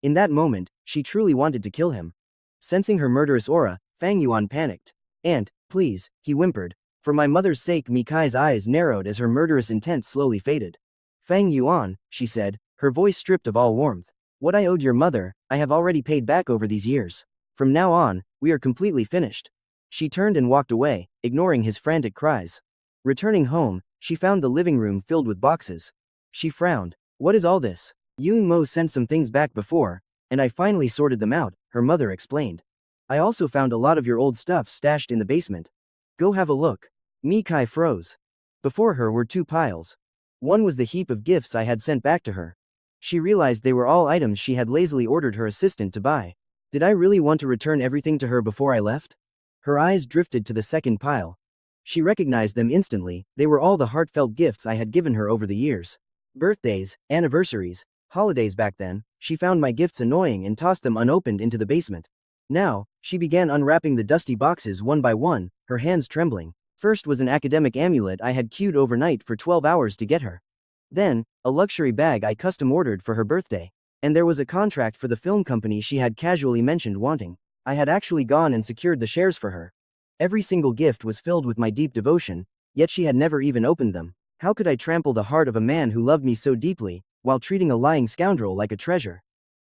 In that moment, she truly wanted to kill him. Sensing her murderous aura, Fang Yuan panicked. Aunt, please, he whimpered. For my mother's sake. Mi Kai's eyes narrowed as her murderous intent slowly faded. Fang Yuan, she said, her voice stripped of all warmth. What I owed your mother, I have already paid back over these years. From now on, we are completely finished. She turned and walked away, ignoring his frantic cries. Returning home, she found the living room filled with boxes. She frowned. What is all this? Yun Mo sent some things back before, and I finally sorted them out, her mother explained. I also found a lot of your old stuff stashed in the basement. Go have a look. Mi Kai froze. Before her were two piles. One was the heap of gifts I had sent back to her. She realized they were all items she had lazily ordered her assistant to buy. Did I really want to return everything to her before I left? Her eyes drifted to the second pile. She recognized them instantly. They were all the heartfelt gifts I had given her over the years. Birthdays, anniversaries, holidays. Back then, she found my gifts annoying and tossed them unopened into the basement. Now, she began unwrapping the dusty boxes one by one, her hands trembling. First was an academic amulet I had queued overnight for 12 hours to get her. Then, a luxury bag I custom ordered for her birthday. And there was a contract for the film company she had casually mentioned wanting. I had actually gone and secured the shares for her. Every single gift was filled with my deep devotion, yet she had never even opened them. How could I trample the heart of a man who loved me so deeply, while treating a lying scoundrel like a treasure?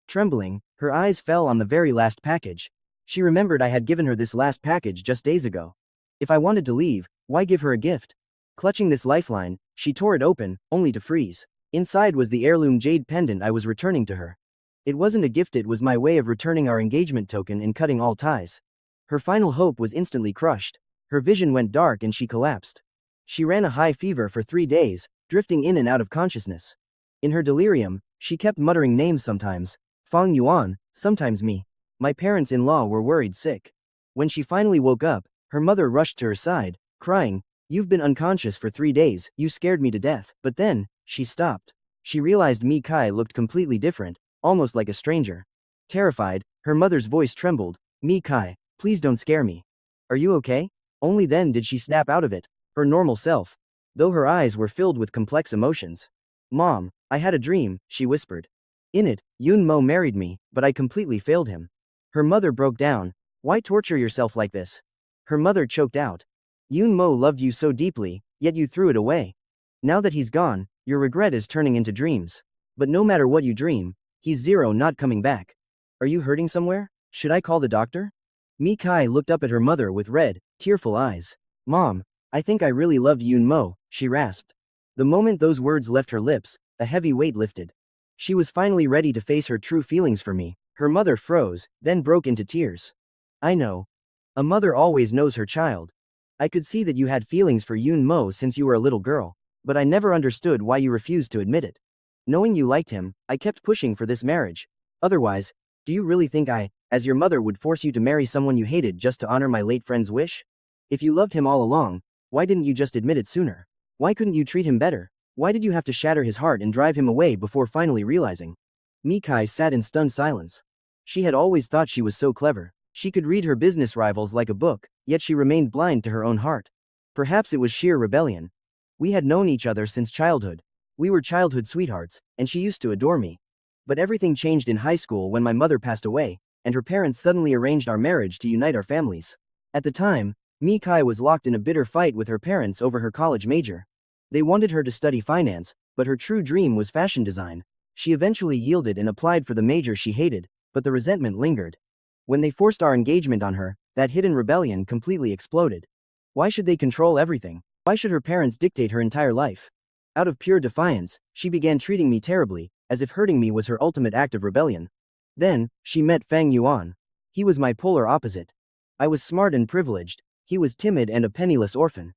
Trembling, her eyes fell on the very last package. She remembered I had given her this last package just days ago. If I wanted to leave, why give her a gift? Clutching this lifeline, she tore it open, only to freeze. Inside was the heirloom jade pendant I was returning to her. It wasn't a gift, it was my way of returning our engagement token and cutting all ties. Her final hope was instantly crushed. Her vision went dark and she collapsed. She ran a high fever for 3 days, drifting in and out of consciousness. In her delirium, she kept muttering names, sometimes Fang Yuan, sometimes me. My parents-in-law were worried sick. When she finally woke up, her mother rushed to her side, crying, "You've been unconscious for 3 days, you scared me to death." But then, she stopped. She realized Mi Kai looked completely different, almost like a stranger. Terrified, her mother's voice trembled. "Mi Kai, please don't scare me. Are you okay?" Only then did she snap out of it, her normal self, though her eyes were filled with complex emotions. "Mom, I had a dream," she whispered. "In it, Yun Mo married me, but I completely failed him." Her mother broke down. "Why torture yourself like this?" Her mother choked out. "Yun Mo loved you so deeply, yet you threw it away. Now that he's gone, your regret is turning into dreams. But no matter what you dream, he's zero, not coming back. Are you hurting somewhere? Should I call the doctor?" Mi Kai looked up at her mother with red, tearful eyes. "Mom, I think I really loved Yun Mo," she rasped. The moment those words left her lips, a heavy weight lifted. She was finally ready to face her true feelings for me. Her mother froze, then broke into tears. "I know. A mother always knows her child. I could see that you had feelings for Yun Mo since you were a little girl, but I never understood why you refused to admit it. Knowing you liked him, I kept pushing for this marriage. Otherwise, do you really think I, as your mother, would force you to marry someone you hated just to honor my late friend's wish? If you loved him all along, why didn't you just admit it sooner?" Why couldn't you treat him better? Why did you have to shatter his heart and drive him away before finally realizing? Mikai sat in stunned silence. She had always thought she was so clever. She could read her business rivals like a book, yet she remained blind to her own heart. Perhaps it was sheer rebellion. We had known each other since childhood. We were childhood sweethearts, and she used to adore me. But everything changed in high school when my mother passed away, and her parents suddenly arranged our marriage to unite our families. At the time, Mikai was locked in a bitter fight with her parents over her college major. They wanted her to study finance, but her true dream was fashion design. She eventually yielded and applied for the major she hated, but the resentment lingered. When they forced our engagement on her, that hidden rebellion completely exploded. Why should they control everything? Why should her parents dictate her entire life? Out of pure defiance, she began treating me terribly, as if hurting me was her ultimate act of rebellion. Then, she met Fang Yuan. He was my polar opposite. I was smart and privileged. He was timid and a penniless orphan.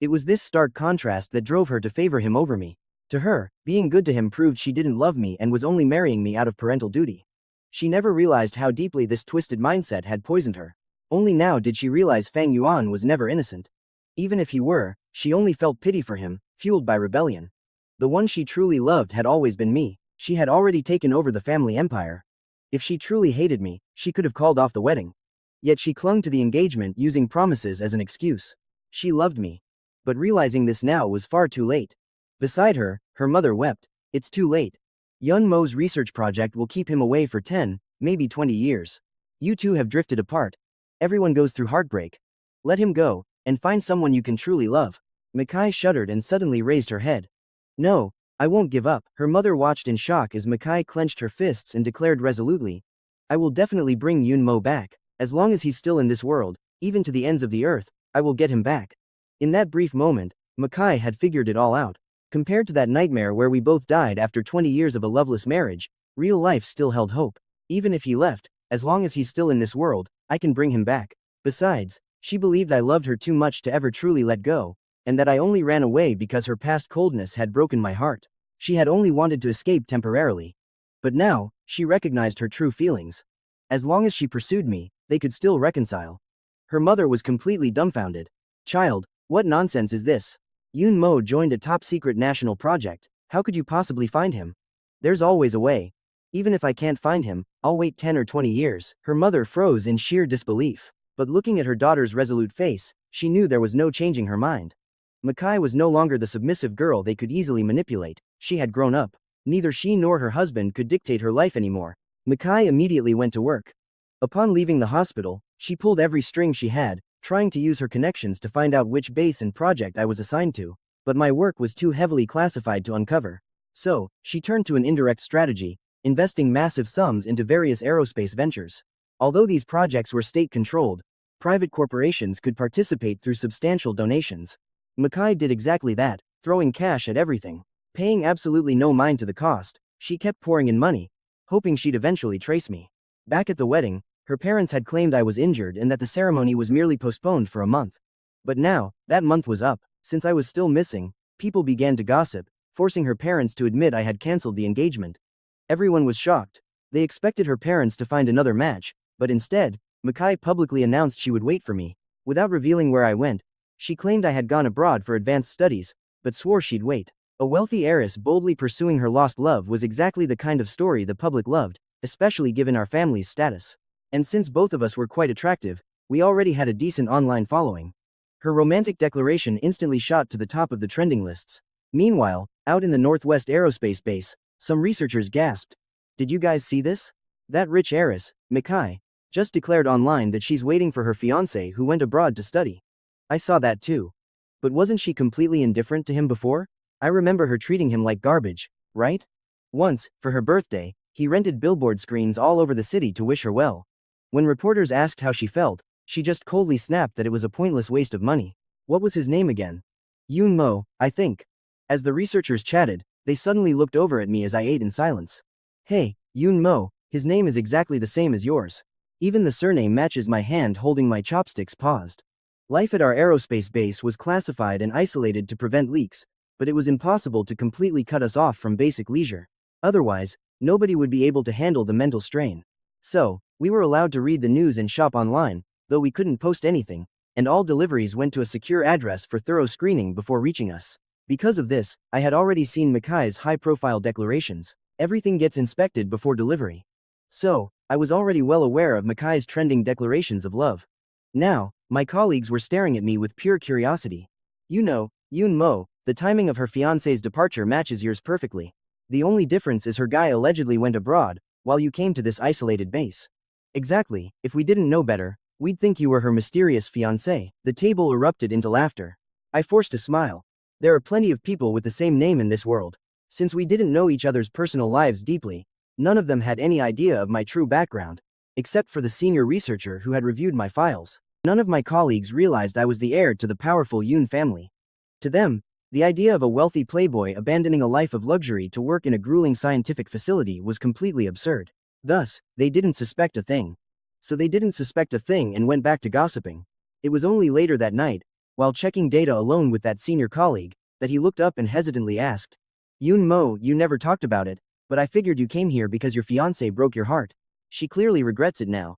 It was this stark contrast that drove her to favor him over me. To her, being good to him proved she didn't love me and was only marrying me out of parental duty. She never realized how deeply this twisted mindset had poisoned her. Only now did she realize Fang Yuan was never innocent. Even if he were, she only felt pity for him, fueled by rebellion. The one she truly loved had always been me. She had already taken over the family empire. If she truly hated me, she could have called off the wedding. Yet she clung to the engagement using promises as an excuse. She loved me. But realizing this now was far too late. Beside her, her mother wept. It's too late. Yun Mo's research project will keep him away for 10, maybe 20 years. You two have drifted apart. Everyone goes through heartbreak. Let him go, and find someone you can truly love. Mikai shuddered and suddenly raised her head. No, I won't give up. Her mother watched in shock as Mikai clenched her fists and declared resolutely, I will definitely bring Yun Mo back. As long as he's still in this world, even to the ends of the earth, I will get him back. In that brief moment, Mikai had figured it all out. Compared to that nightmare where we both died after 20 years of a loveless marriage, real life still held hope. Even if he left, as long as he's still in this world, I can bring him back. Besides, she believed I loved her too much to ever truly let go, and that I only ran away because her past coldness had broken my heart. She had only wanted to escape temporarily. But now, she recognized her true feelings. As long as she pursued me, they could still reconcile. Her mother was completely dumbfounded. Child, what nonsense is this? Yun Mo joined a top-secret national project. How could you possibly find him? There's always a way. Even if I can't find him, I'll wait 10 or 20 years. Her mother froze in sheer disbelief. But looking at her daughter's resolute face, she knew there was no changing her mind. Mikai was no longer the submissive girl they could easily manipulate. She had grown up. Neither she nor her husband could dictate her life anymore. Mikai immediately went to work. Upon leaving the hospital, she pulled every string she had, trying to use her connections to find out which base and project I was assigned to. But my work was too heavily classified to uncover. So, she turned to an indirect strategy, investing massive sums into various aerospace ventures. Although these projects were state-controlled, private corporations could participate through substantial donations. Mikai did exactly that, throwing cash at everything. Paying absolutely no mind to the cost, she kept pouring in money, hoping she'd eventually trace me. Back at the wedding, her parents had claimed I was injured and that the ceremony was merely postponed for a month. But now, that month was up. Since I was still missing, people began to gossip, forcing her parents to admit I had cancelled the engagement. Everyone was shocked. They expected her parents to find another match, but instead, Mikai publicly announced she would wait for me. Without revealing where I went, she claimed I had gone abroad for advanced studies, but swore she'd wait. A wealthy heiress boldly pursuing her lost love was exactly the kind of story the public loved, especially given our family's status. And since both of us were quite attractive, we already had a decent online following. Her romantic declaration instantly shot to the top of the trending lists. Meanwhile, out in the Northwest Aerospace base, some researchers gasped. Did you guys see this? That rich heiress, Mikai, just declared online that she's waiting for her fiancé who went abroad to study. I saw that too. But wasn't she completely indifferent to him before? I remember her treating him like garbage, right? Once, for her birthday, he rented billboard screens all over the city to wish her well. When reporters asked how she felt, she just coldly snapped that it was a pointless waste of money. What was his name again? Yun Mo, I think. As the researchers chatted, they suddenly looked over at me as I ate in silence. Hey, Yun Mo, his name is exactly the same as yours. Even the surname matches. My hand holding my chopsticks paused. Life at our aerospace base was classified and isolated to prevent leaks, but it was impossible to completely cut us off from basic leisure. Otherwise, nobody would be able to handle the mental strain. So, we were allowed to read the news and shop online, though we couldn't post anything, and all deliveries went to a secure address for thorough screening before reaching us. Because of this, I had already seen Mikai's high-profile declarations. Everything gets inspected before delivery. So, I was already well aware of Mikai's trending declarations of love. Now, my colleagues were staring at me with pure curiosity. You know, Yoon Mo, the timing of her fiancé's departure matches yours perfectly. The only difference is her guy allegedly went abroad, while you came to this isolated base. Exactly, if we didn't know better, we'd think you were her mysterious fiancé. The table erupted into laughter. I forced a smile. There are plenty of people with the same name in this world. Since we didn't know each other's personal lives deeply, none of them had any idea of my true background, except for the senior researcher who had reviewed my files. None of my colleagues realized I was the heir to the powerful Yoon family. To them, the idea of a wealthy playboy abandoning a life of luxury to work in a grueling scientific facility was completely absurd. Thus, they didn't suspect a thing. So they didn't suspect a thing and went back to gossiping. It was only later that night, while checking data alone with that senior colleague, that he looked up and hesitantly asked, "Yoon Mo, you never talked about it, but I figured you came here because your fiancé broke your heart. She clearly regrets it now.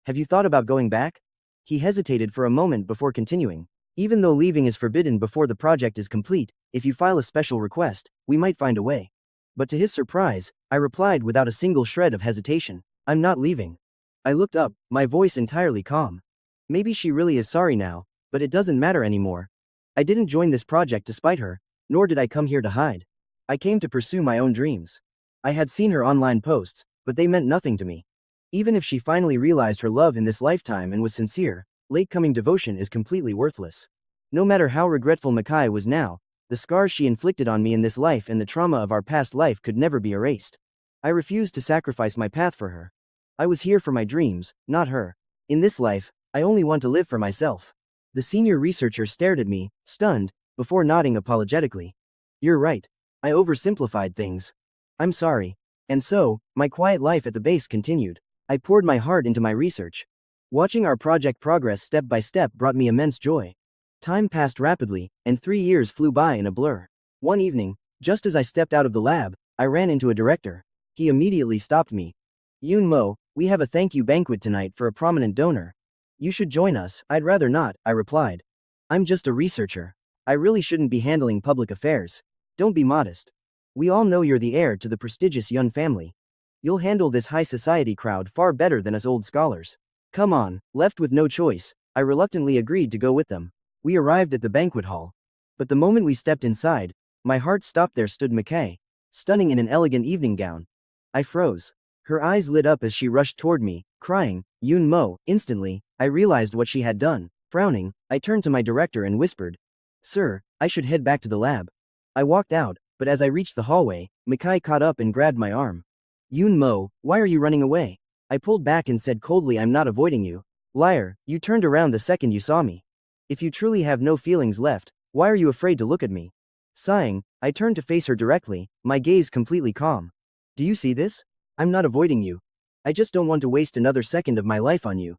Have you thought about going back?" He hesitated for a moment before continuing. "Even though leaving is forbidden before the project is complete, if you file a special request, we might find a way." But to his surprise, I replied without a single shred of hesitation, "I'm not leaving." I looked up, my voice entirely calm. Maybe she really is sorry now, but it doesn't matter anymore. I didn't join this project to spite her, nor did I come here to hide. I came to pursue my own dreams. I had seen her online posts, but they meant nothing to me. Even if she finally realized her love in this lifetime and was sincere, late-coming devotion is completely worthless. No matter how regretful Mikai was now, the scars she inflicted on me in this life and the trauma of our past life could never be erased. I refused to sacrifice my path for her. I was here for my dreams, not her. In this life, I only want to live for myself. The senior researcher stared at me, stunned, before nodding apologetically. "You're right. I oversimplified things. I'm sorry." And so, my quiet life at the base continued. I poured my heart into my research. Watching our project progress step by step brought me immense joy. Time passed rapidly, and 3 years flew by in a blur. One evening, just as I stepped out of the lab, I ran into a director. He immediately stopped me. "Yoon Mo, we have a thank you banquet tonight for a prominent donor. You should join us." "I'd rather not," I replied. "I'm just a researcher. I really shouldn't be handling public affairs." "Don't be modest. We all know you're the heir to the prestigious Yun family. You'll handle this high society crowd far better than us old scholars. Come on." Left with no choice, I reluctantly agreed to go with them. We arrived at the banquet hall. But the moment we stepped inside, my heart stopped. There stood Mikay, stunning in an elegant evening gown. I froze. Her eyes lit up as she rushed toward me, crying, "Yoon Mo." Instantly, I realized what she had done. Frowning, I turned to my director and whispered, "Sir, I should head back to the lab." I walked out, but as I reached the hallway, Mikay caught up and grabbed my arm. "Yoon Mo, why are you running away?" I pulled back and said coldly, "I'm not avoiding you. Liar, you turned around the second you saw me. If you truly have no feelings left, why are you afraid to look at me?" Sighing, I turned to face her directly, my gaze completely calm. "Do you see this? I'm not avoiding you. I just don't want to waste another second of my life on you.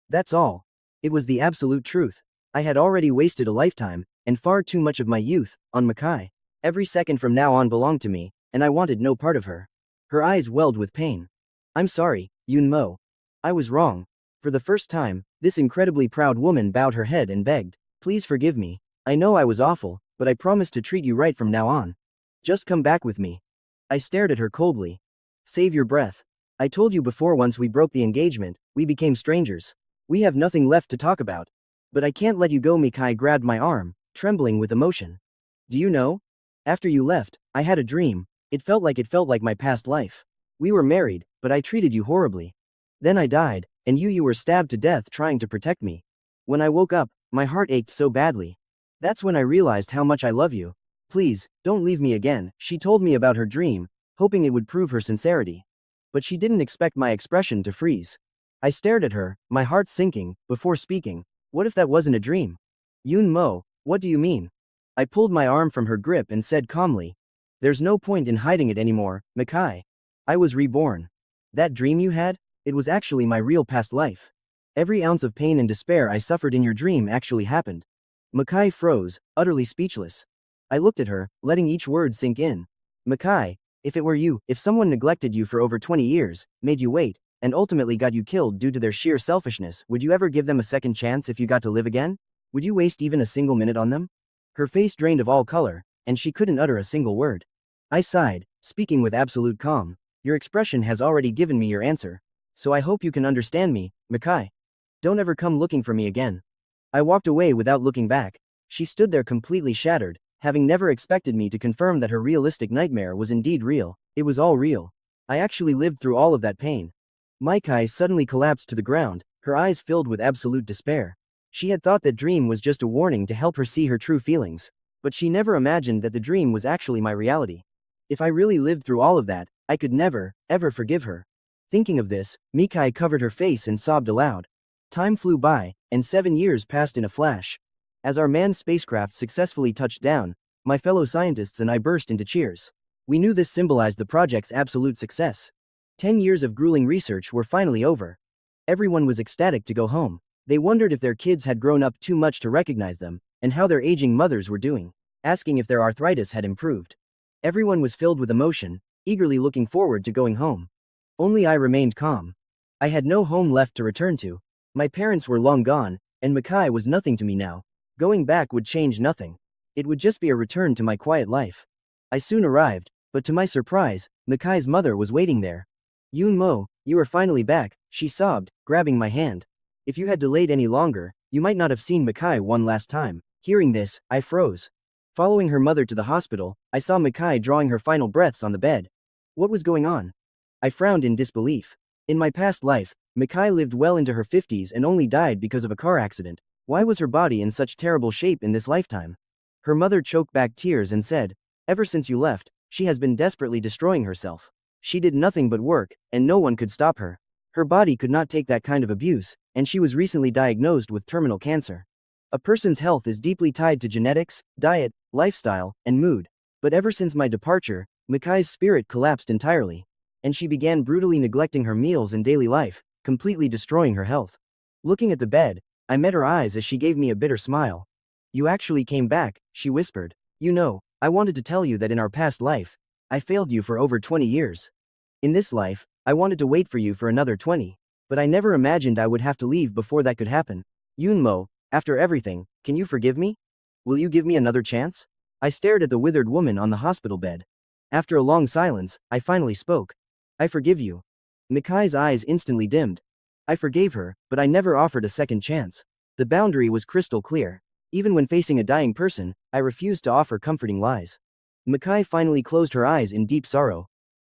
That's all." It was the absolute truth. I had already wasted a lifetime, and far too much of my youth, on Mikay. Every second from now on belonged to me, and I wanted no part of her. Her eyes welled with pain. "I'm sorry, Yoon Mo. I was wrong." For the first time, this incredibly proud woman bowed her head and begged, "Please forgive me. I know I was awful, but I promise to treat you right from now on. Just come back with me." I stared at her coldly. "Save your breath. I told you before, once we broke the engagement, we became strangers. We have nothing left to talk about. But I can't let you go." Mikay grabbed my arm, trembling with emotion. "Do you know? After you left, I had a dream. It felt like my past life. We were married, but I treated you horribly. Then I died, and you were stabbed to death trying to protect me. When I woke up, my heart ached so badly. That's when I realized how much I love you. Please, don't leave me again." She told me about her dream, hoping it would prove her sincerity. But she didn't expect my expression to freeze. I stared at her, my heart sinking, before speaking. "What if that wasn't a dream?" "Yoon Mo, what do you mean?" I pulled my arm from her grip and said calmly, "There's no point in hiding it anymore, Mikay. I was reborn. That dream you had? It was actually my real past life. Every ounce of pain and despair I suffered in your dream actually happened." Mikay froze, utterly speechless. I looked at her, letting each word sink in. "Mikay, if it were you, if someone neglected you for over 20 years, made you wait, and ultimately got you killed due to their sheer selfishness, would you ever give them a second chance if you got to live again? Would you waste even a single minute on them?" Her face drained of all color, and she couldn't utter a single word. I sighed, speaking with absolute calm. Your expression has already given me your answer. So I hope you can understand me, Mikai. Don't ever come looking for me again. I walked away without looking back. She stood there completely shattered, having never expected me to confirm that her realistic nightmare was indeed real. It was all real. I actually lived through all of that pain. Mikai suddenly collapsed to the ground, her eyes filled with absolute despair. She had thought that dream was just a warning to help her see her true feelings. But she never imagined that the dream was actually my reality. If I really lived through all of that, I could never, ever forgive her. Thinking of this, Mikai covered her face and sobbed aloud. Time flew by, and 7 years passed in a flash. As our manned spacecraft successfully touched down, my fellow scientists and I burst into cheers. We knew this symbolized the project's absolute success. 10 years of grueling research were finally over. Everyone was ecstatic to go home. They wondered if their kids had grown up too much to recognize them, and how their aging mothers were doing, asking if their arthritis had improved. Everyone was filled with emotion, eagerly looking forward to going home. Only I remained calm. I had no home left to return to. My parents were long gone, and Mikai was nothing to me now. Going back would change nothing. It would just be a return to my quiet life. I soon arrived, but to my surprise, Mikai's mother was waiting there. Yun-mo, you are finally back, she sobbed, grabbing my hand. If you had delayed any longer, you might not have seen Mikai one last time. Hearing this, I froze. Following her mother to the hospital, I saw Mikai drawing her final breaths on the bed. What was going on? I frowned in disbelief. In my past life, Mikai lived well into her 50s and only died because of a car accident. Why was her body in such terrible shape in this lifetime? Her mother choked back tears and said, ever since you left, she has been desperately destroying herself. She did nothing but work, and no one could stop her. Her body could not take that kind of abuse, and she was recently diagnosed with terminal cancer. A person's health is deeply tied to genetics, diet, lifestyle, and mood. But ever since my departure, Mikai's spirit collapsed entirely, and she began brutally neglecting her meals and daily life, completely destroying her health. Looking at the bed, I met her eyes as she gave me a bitter smile. You actually came back, she whispered. You know, I wanted to tell you that in our past life, I failed you for over 20 years. In this life, I wanted to wait for you for another 20. But I never imagined I would have to leave before that could happen. Yun-mo, after everything, can you forgive me? Will you give me another chance? I stared at the withered woman on the hospital bed. After a long silence, I finally spoke. I forgive you. Mikai's eyes instantly dimmed. I forgave her, but I never offered a second chance. The boundary was crystal clear. Even when facing a dying person, I refused to offer comforting lies. Mikai finally closed her eyes in deep sorrow.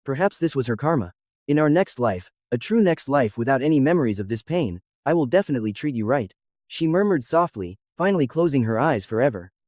Perhaps this was her karma. In our next life, a true next life without any memories of this pain, I will definitely treat you right. She murmured softly, finally closing her eyes forever.